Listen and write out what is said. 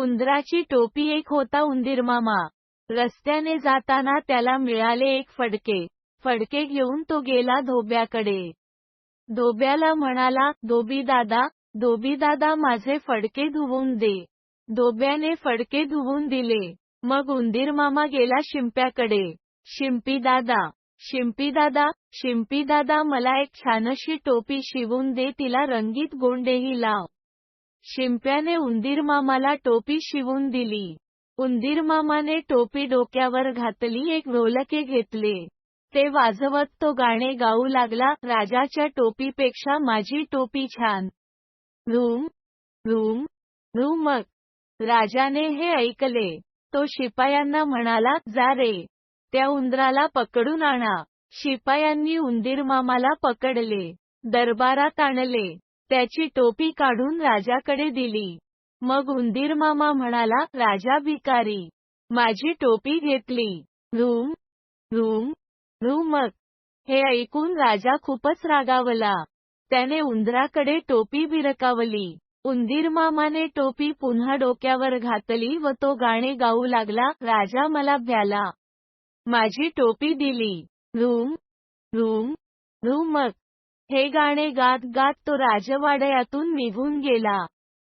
उंदराची टोपी एक होता उंदीरमामा. रस्त्याने जाताना त्याला मिळाले एक फडके. फडके घेऊन तो गेला धोब्याकडे. धोब्याला म्हणाला, धोबीदादा माझे फडके धुवून दे. धोब्याने फडके धुवून दिले. मग उंदीरमामा गेला शिंप्याकडे. शिंपीदादा मला एक छानशी टोपी शिवून दे, तिला रंगीत गोंडेही लाव. शिंप्याने उंदीरमामाला टोपी शिवून दिली. उंदीरमामाने टोपी डोक्यावर घातली, एक ढोलके घेतले. ते वाजवत तो गाणे गाऊ लागला, राजाच्या टोपीपेक्षा माझी टोपी छान. Room room room. मग राजाने हे ऐकले. तो शिपायांना म्हणाला, जा रे, त्या उंदराला पकडून आणा. शिपायांनी उंदीरमामाला पकडले. दरबारात आणले. त्याची टोपी काढून राजाकडे दिली. मग उंदीरमामा म्हणाला, राजा भिकारी, माझी टोपी घेतली. Room room room. मग हे ऐकून राजा खूपच रागावला. त्याने उंदराकडे टोपी भिरकावली. उंदीरमामाने टोपी पुन्हा डोक्यावर घातली व तो गाणे गाऊ लागला, राजा मला भ्याला, माझी टोपी दिली. Room room room. मग हे गाणे गात गात तो राजवाड्यातून निघून गेला.